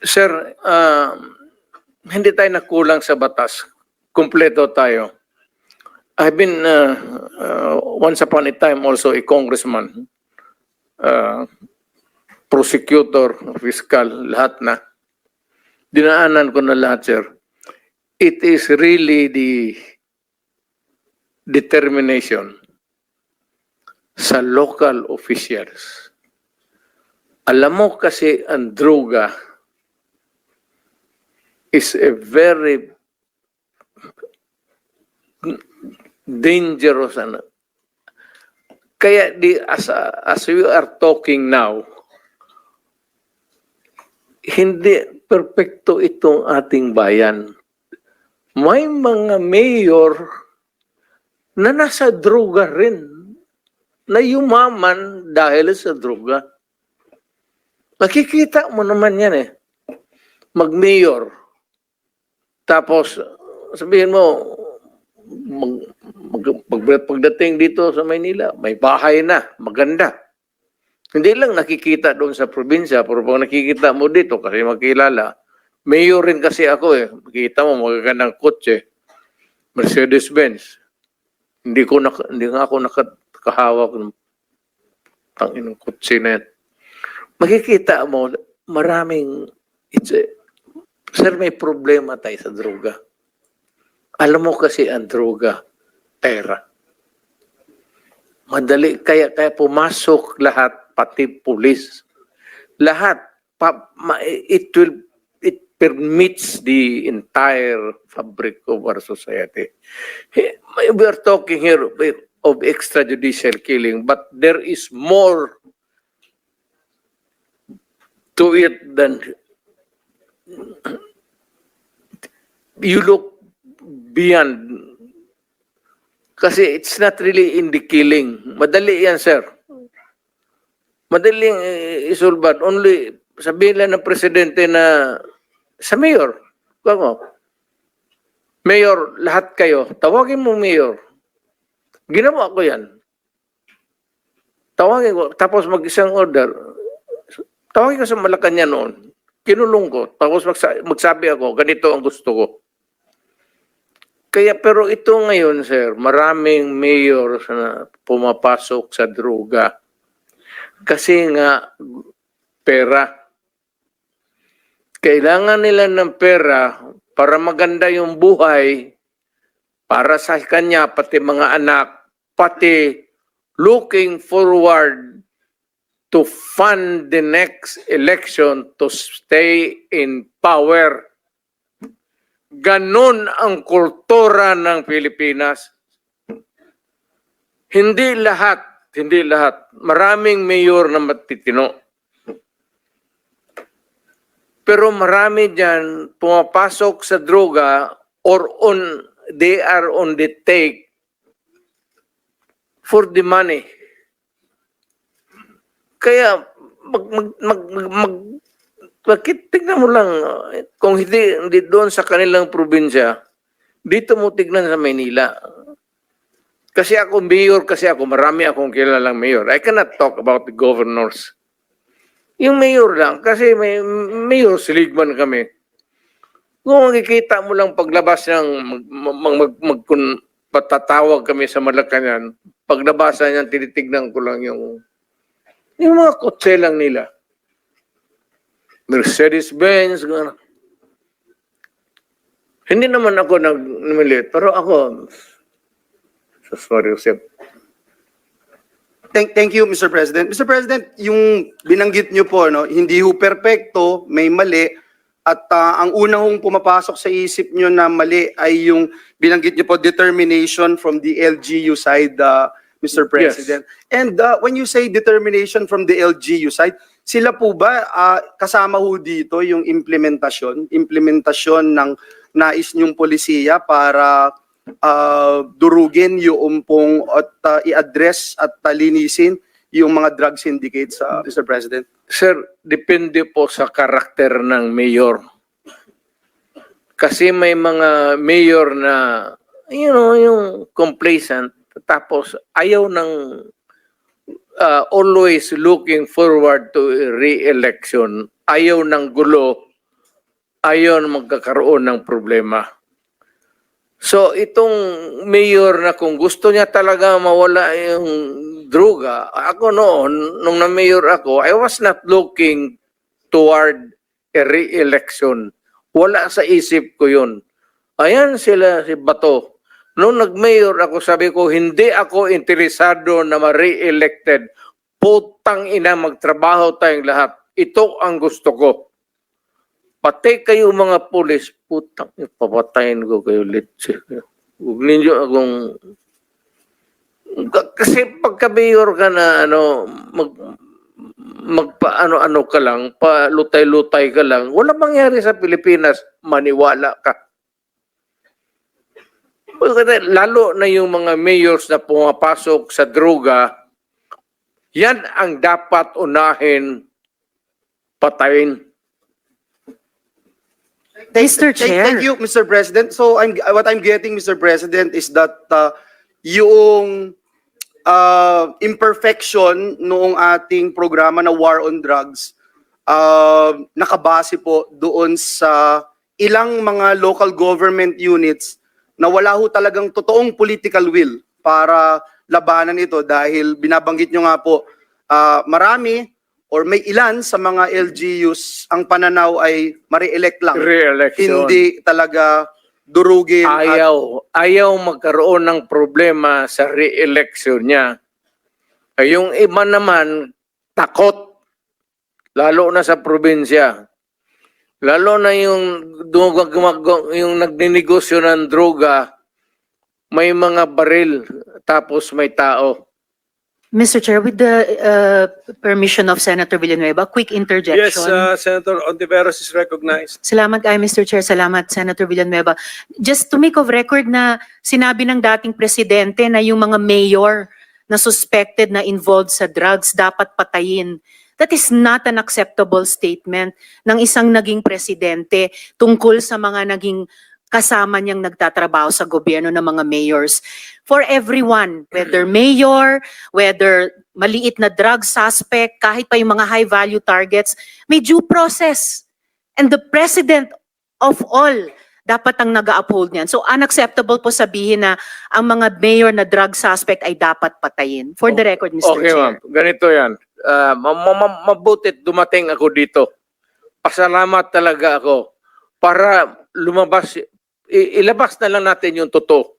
Sir, hindi tayo nakulang sa batas. Kumpleto tayo. I've been once upon a time also a congressman, prosecutor, fiscal, lahat na. Dinaanan ko na lahat, sir. It is really the determination sa local officials. Alam mo kasi ang droga is a very dangerous. Kaya as we are talking now, hindi perpekto itong ating bayan. May mga mayor na nasa droga rin, na yumaman dahil sa droga. Nakikita mo naman yan eh. Mag-mayor. Tapos, sabihin mo, pagdating dito sa Maynila, may bahay na, maganda. Hindi lang nakikita doon sa probinsya, pero pag nakikita mo dito, kasi makilala, mayor rin kasi ako eh. Makikita mo, magagandang kotse. Mercedes-Benz. Hindi nga ako nakahawak ng tanginang kotse na yan. Makikita mo, maraming, sir, may problema tayo sa droga. Alam mo kasi ang droga, pera. Madali, kaya pumasok lahat, pati pulis. Lahat, it permits the entire fabric of our society. We are talking here of extrajudicial killing, but there is more to it than you look beyond. Kasi it's not really in the killing. Madali yan, sir. Madaling isolban. Only sabihin lang ng presidente na sa mayor. Mayor, lahat kayo. Tawagin mo mayor. Ginawa ko yan. Tawagin ko. Tapos mag-isang order. Tawagin ko sa Malacanang noon. Kinulong ko. Tapos magsabi ako, ganito ang gusto ko. Kaya pero ito ngayon, sir, maraming mayor na pumapasok sa droga. Kasi nga, pera. Kailangan nila ng pera para maganda yung buhay, para sa kanya, pati mga anak, pati looking forward to fund the next election to stay in power. Ganon ang kultura ng Pilipinas. Hindi lahat. Maraming mayor na matitino. Pero marami dyan pumapasok sa droga or they are on the take for the money. Kaya tignan mo lang, kung hindi doon sa kanilang probinsya, dito mo tignan sa Maynila. Kasi ako, mayor kasi ako, marami akong kilalang mayor. I cannot talk about the governors. Yung mayor lang, kasi may mayor, siligman kami. Kung makikita mo lang paglabas ng patatawag kami sa Malacanang, paglabasan niyan, tinitignan ko lang yung mga kotse lang nila. Mercedes-Benz, gano'n. Hindi naman ako nagmilit, pero ako, sorry, Joseph. Thank you, Mr. President. Mr. President, yung binanggit niyo po, no, hindi ho perpekto, may mali, at ang una hong pumapasok sa isip niyo na mali ay yung binanggit niyo po, determination from the LGU side, Mr. President. Yes. And when you say determination from the LGU side, sila po ba kasama ho dito yung implementasyon ng nais niyong polisiya para durugin yung pong at i-address at linisin yung mga drug syndicates, Mr. President? Sir, depende po sa karakter ng mayor. Kasi may mga mayor na, yung complacent, tapos ayaw ng always looking forward to re-election, ayaw ng gulo, ayon magkakaroon ng problema. So itong mayor na kung gusto niya talaga mawala yung droga, ako noon, nung na-mayor ako, I was not looking toward a re-election. Wala sa isip ko yun. Ayan sila, si Bato. Nung nag-mayor ako, sabi ko, hindi ako interesado na ma-re-elected. Putang ina, magtrabaho tayong lahat. Ito ang gusto ko. Pati kayo mga pulis, putang, papatayin ko kayo litsi. Huwag ninyo akong... Kasi pagka-mayor ka na, magpa-ano-ano ka lang, pa-lutay-lutay ka lang, wala mangyari sa Pilipinas, maniwala ka. Lalo na yung mga mayors na pumapasok sa droga, yan ang dapat unahin patayin. Mr. Chair. Thank you, Mr. President. So what I'm getting, Mr. President, is that yung imperfection noong ating programa na War on Drugs, nakabase po doon sa ilang mga local government units na wala ho talagang totoong political will para labanan ito dahil binabanggit nyo nga po, marami or may ilan sa mga LGUs ang pananaw ay ma-re-elect lang. Re-election. Hindi talaga durugin. Ayaw magkaroon ng problema sa re-election niya. Yung iba naman, takot. Lalo na sa probinsya. Lalo na yung nagninegosyo ng droga, may mga baril, tapos may tao. Mr. Chair, with the permission of Senator Villanueva, quick interjection. Yes, Senator Ontiveros is recognized. Salamat kayo, Mr. Chair. Salamat, Senator Villanueva. Just to make of record na sinabi ng dating presidente na yung mga mayor na suspected na involved sa drugs dapat patayin. That is not an acceptable statement ng isang naging presidente tungkol sa mga naging kasama niyang nagtatrabaho sa gobyerno ng mga mayors. For everyone, whether mayor, whether maliit na drug suspect, kahit pa yung mga high-value targets, may due process. And the president of all, dapat ang nag-uphold niyan. So unacceptable po sabihin na ang mga mayor na drug suspect ay dapat patayin. For the record, Mr. Okay, Chair. ma'am. Ganito yan. Mabutit dumating ako dito. Pasalamat talaga ako para lumabas, ilabas na lang natin yung totoo.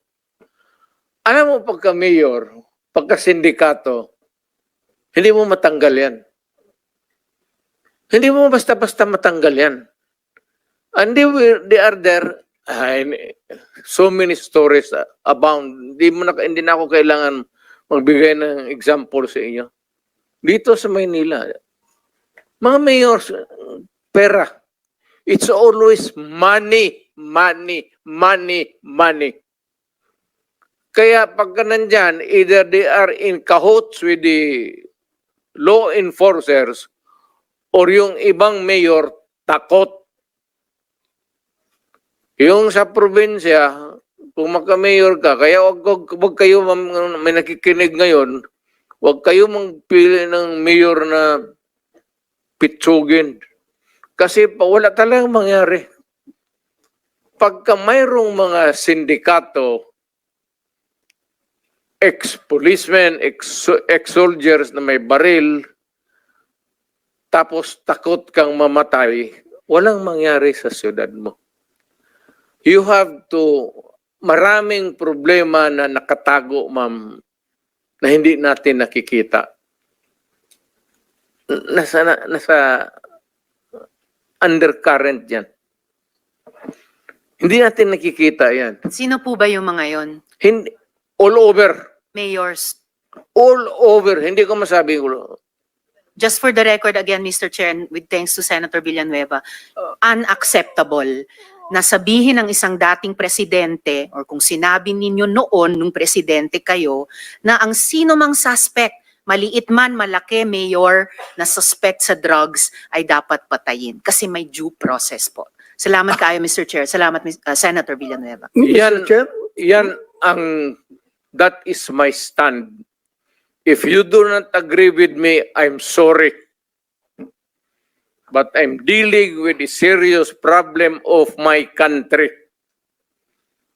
Alam mo, pagka mayor, pagka sindikato, hindi mo matanggal yan. Hindi mo basta-basta matanggal yan. And they are there, so many stories abound. Hindi na ako kailangan magbigay ng example sa inyo. Dito sa Maynila, mga mayors, pera. It's always money, money, money, money. Kaya pagka nandyan, either they are in cahoots with the law enforcers or yung ibang mayor takot. Yung sa probinsya, kung magka-mayor ka, kaya wag kayo, may nakikinig ngayon, wag kayo magpili ng mayor na pitsugin. Kasi wala talagang mangyari. Pagka mayroong mga sindikato, ex-policemen, ex-soldiers na may baril, tapos takot kang mamatay, walang mangyari sa siyudad mo. You have to, maraming problema na nakatago, ma'am, na hindi natin nakikita. Nasa undercurrent yan. Hindi natin nakikita yan. Sino po ba yung mga yon? Hindi, all over. Mayors. All over. Hindi ko masabi. Just for the record again, Mr. Chair, with thanks to Senator Villanueva, unacceptable na sabihin ng isang dating presidente or kung sinabi ninyo noon nung presidente kayo na ang sino mang suspect, maliit man, malaki, mayor na suspect sa drugs ay dapat patayin kasi may due process po. Salamat kayo, Mr. Chair. Salamat, Senator Villanueva. Yan ang, that is my stand. If you do not agree with me, I'm sorry. but I'm dealing with a serious problem of my country.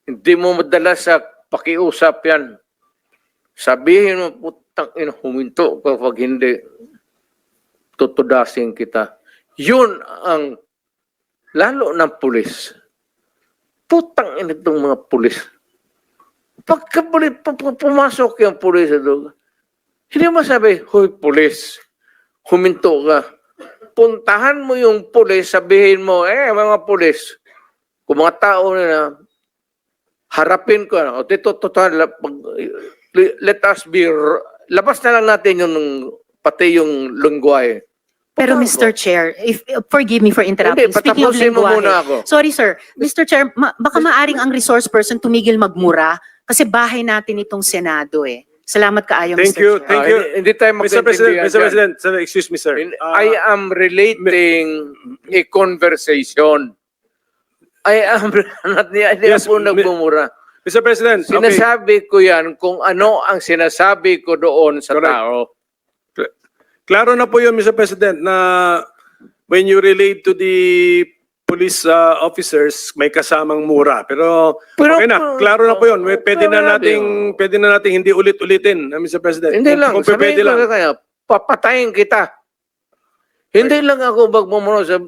Hindi mo madala sa pakiusap yan. Sabihin mo, putang ina, huminto kapag hindi, tutudasin kita. Yun ang, lalo ng pulis. Putang ina itong mga pulis. Pagka pumasok yung pulis doon, hindi mo sabi, hoy pulis, huminto ka. Puntahan mo yung pulis, sabihin mo, mga pulis, kung mga tao na harapin ko, o dito, let us be, labas na lang natin yung, pati yung lungguay. Pero Mr. Chair, forgive me for interrupting. Hindi, Speaking of patapusin mo lengguwahe. muna ako. Sorry sir, Mr. Chair, baka maaring ang resource person tumigil magmura kasi bahay natin itong Senado eh. Salamat kaayo, Thank Mr. you, Chair. thank you. Hindi tayo Mr. President, magkaintindihan Mr. dyan. President, sir, excuse me, sir. I am relating a conversation. I am hindi Yes, po nagmumura. Mr. President, okay. Sinasabi ko yan kung ano ang sinasabi ko doon sa Correct. tao. Klaro na po yun, Mr. President, na when you relate to the police officers, may kasamang mura. Pero okay na, klaro na po yun. Pwede na nating hindi ulit-ulitin, Mr. President. Hindi lang, Kung pwede sabihin ko lang. kaya, papatayin kita. Hindi lang ako magmumura sa...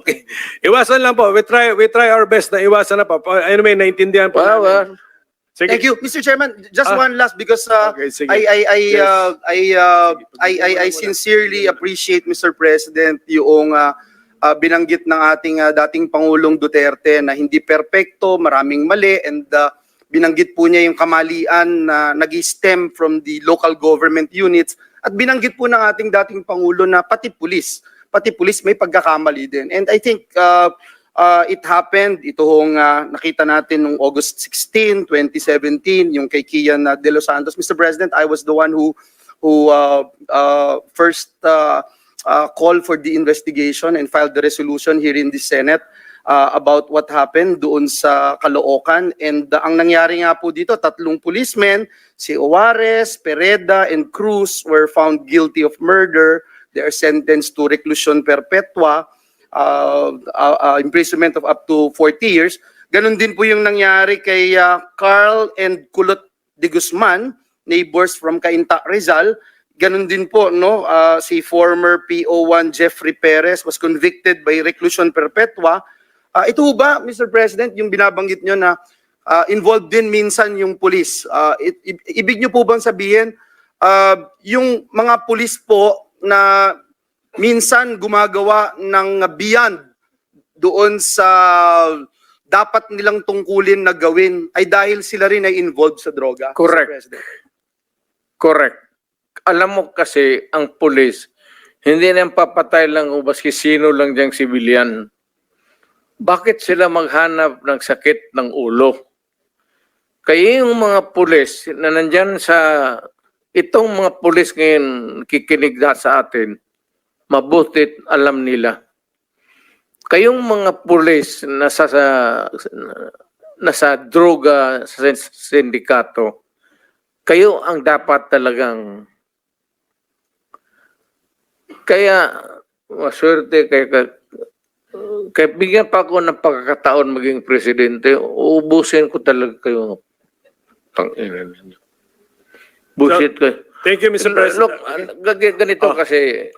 Okay. Iwasan lang po. We try our best na iwasan na po. Anyway, naintindihan po namin. Sige. Thank you, Mr. Chairman. Just Ah. one last because Okay, sige. I sincerely appreciate, Mr. President, yung binanggit ng ating dating Pangulong Duterte na hindi perpekto, maraming mali, and binanggit po niya yung kamalian na nag-stem from the local government units, at binanggit po ng ating dating Pangulo na pati pulis may pagkakamali din. And I think it happened, ito hong nakita natin noong August 16, 2017, yung kay Kian De Los Santos. Mr. President, I was the one who first called for the investigation and filed the resolution here in the Senate about what happened doon sa Caloocan. And ang nangyari nga po dito, 3 policemen, si Juarez, Pereda, and Cruz were found guilty of murder. They are sentenced to reclusion perpetua, imprisonment of up to 40 years. Ganon din po yung nangyari kay Carl and Kulot de Guzman, neighbors from Cainta, Rizal. Ganon din po, no, si former PO1 Jeffrey Perez was convicted by reclusion perpetua. Ito ba, Mr. President, yung binabanggit nyo na involved din minsan yung pulis? Ibig nyo po bang sabihin, yung mga pulis po na minsan gumagawa ng beyond doon sa dapat nilang tungkulin na gawin ay dahil sila rin ay involved sa droga? Correct. Mr. President? Correct. Alam mo kasi, ang pulis, hindi na papatay lang o baski sino lang diyang sibilyan. Bakit sila maghanap ng sakit ng ulo? Kaya yung mga pulis na nandyan sa, itong mga pulis ngayon kikinig na sa atin, mabutit alam nila. Kayong mga pulis na nasa droga sa sindikato, kayo ang dapat talagang kaya maswerte kaya bigyan pa ako ng pagkakataon maging presidente, uubusin ko talaga kayo. Tangina ninyo. Bullshit ko. Thank you, Mr. President. Look, ganito kasi,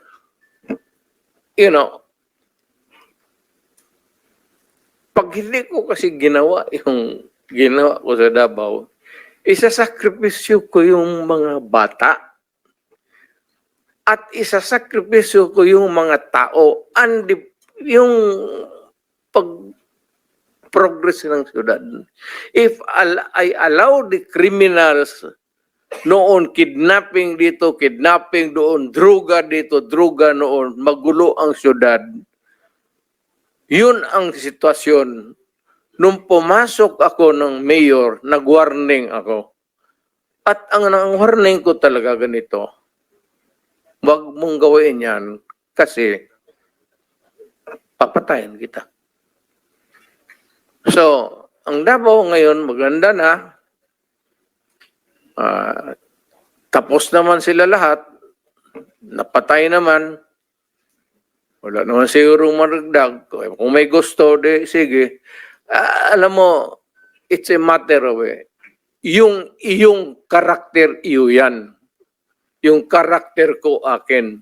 you know, pag hindi ko kasi ginawa yung ginawa ko sa Davao, isasakripisyo ko yung mga bata at isasakripisyo ko yung mga tao and yung pag-progress ng syudad. If I allow the criminals noon, kidnapping dito, kidnapping doon, droga dito, droga noon, magulo ang syudad, yun ang sitwasyon. Nung pumasok ako ng mayor, nag-warning ako. At ang warning ko talaga ganito, wag mong gawin yan kasi papatayin kita. So, ang Davao ngayon, maganda na. Tapos naman sila lahat. Napatay naman. Wala naman siguro maragdag. Kung may gusto, sige. Alam mo, it's a matter of yung iyong karakter, iyo yan. Yung karakter ko, akin.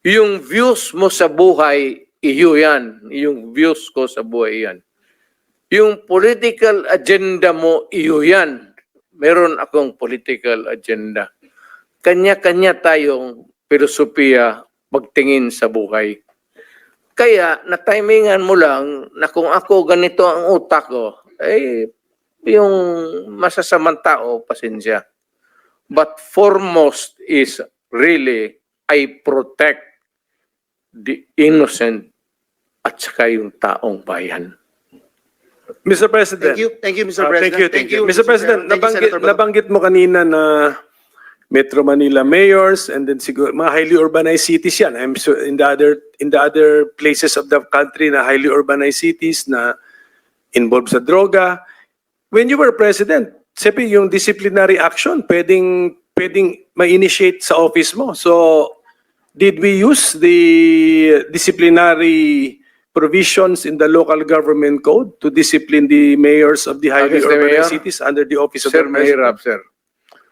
Yung views mo sa buhay, iyo yan. Yung views ko sa buhay, yan. Yung political agenda mo, iyo yan. Meron akong political agenda. Kanya-kanya tayong filosofiya pagtingin sa buhay. Kaya, na-timingan mo lang na kung ako ganito ang utak ko, yung masasamang tao, pasensya. But foremost is really, I protect the innocent at saka yung taong bayan. Mr. President. Thank you, Mr. President. Thank you. Mr. President, Thank you, Senator Bato. nabanggit mo kanina na Metro Manila mayors and then siguro mga highly urbanized cities yan. I'm sure in the other places of the country na highly urbanized cities na involved sa droga. When you were president, siyempre yung disciplinary action pwedeng ma-initiate sa office mo. So, did we use the disciplinary provisions in the local government code to discipline the mayors of the highly Against the urbanized mayor? cities under the office of Sir, the president? mahirap, sir.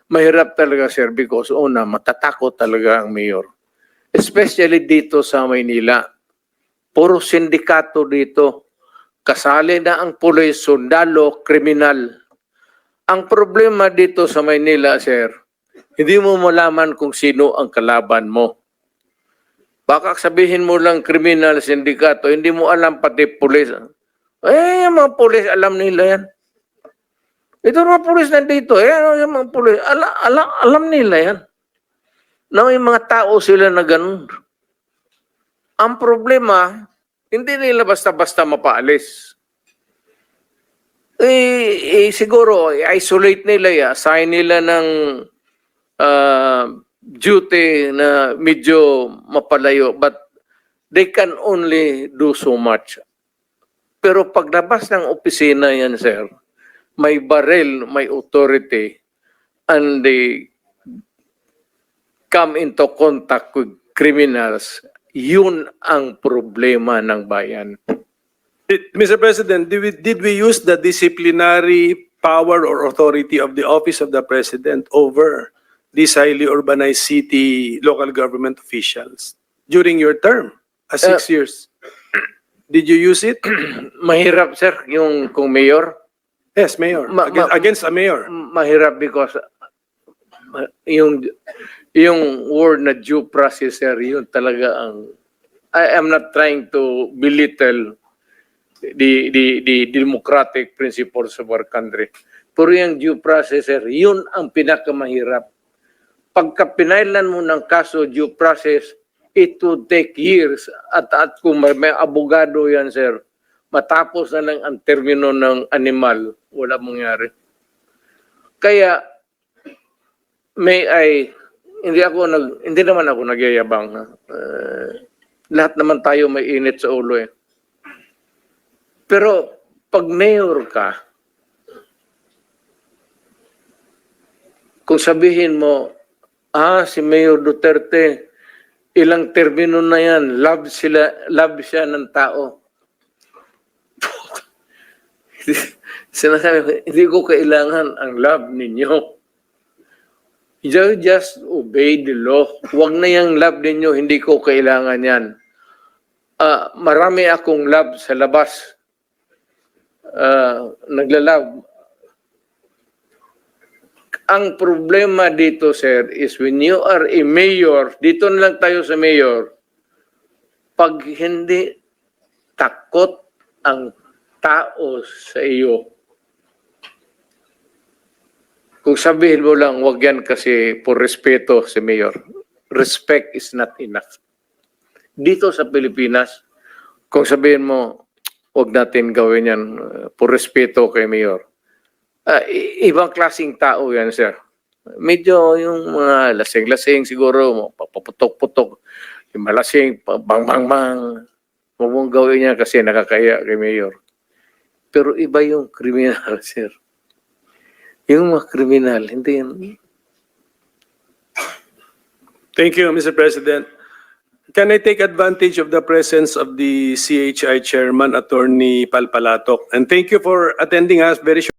Mahirap talaga, sir, because una, matatakot talaga ang mayor. Especially dito sa Maynila. Puro sindikato dito. Kasali na ang pulis, sundalo, kriminal. Ang problema dito sa Maynila, sir, hindi mo malaman kung sino ang kalaban mo. Baka sabihin mo lang kriminal, sindikato, hindi mo alam pati pulis. Yung mga pulis, alam nila yan. Ito mga pulis nandito, yung mga pulis, alam nila yan. Na may mga tao sila na ganun. Ang problema, hindi nila basta-basta mapaalis. Siguro, isolate nila, assign nila ng duty na medyo mapalayo, but they can only do so much. Pero paglabas ng opisina yan, sir, may baril, may authority, and they come into contact with criminals, yun ang problema ng bayan. Mr. President, did we use the disciplinary power or authority of the office of the president over these highly urbanized city local government officials during your term as 6 years? Did you use it? Mahirap, sir, yung kung mayor. Yes, mayor. Against a mayor. Mahirap because yung word na due process, sir, yun talaga ang I am not trying to belittle the democratic principles of our country. Pero yung due process, sir, yun ang pinakamahirap. Pagka pinailan mo ng kaso due process, it would take years. At kung may abogado yan, sir, matapos na lang ang termino ng animal, wala mangyari. Kaya, hindi naman ako nagyayabang. Lahat naman tayo may init sa ulo eh. Pero, pag mayor ka, kung sabihin mo, si Mayor Duterte, ilang termino na yan, love siya ng tao. Sinasabi ko, hindi ko kailangan ang love ninyo. You just obey the law. Huwag na yung love ninyo, hindi ko kailangan yan. Marami akong love sa labas. Naglalove. Ang problema dito, sir, is when you are a mayor, dito na lang tayo sa mayor, pag hindi takot ang tao sa iyo, kung sabihin mo lang, wag yan kasi por respeto si mayor. Respect is not enough. Dito sa Pilipinas, kung sabihin mo, wag natin gawin yan por respeto kay mayor. Ibang klaseng tao yan, sir. Medyo yung mga lasing-lasing siguro, paputok-putok, yung malasing, bang-bang-bang. Huwag mong gawin niya kasi nakakaya kay mayor. Pero iba yung kriminal, sir. Yung mga kriminal, hindi yan. Thank you, Mr. President. Can I take advantage of the presence of the CHI Chairman, Attorney Palpalatok? And thank you for attending us very short.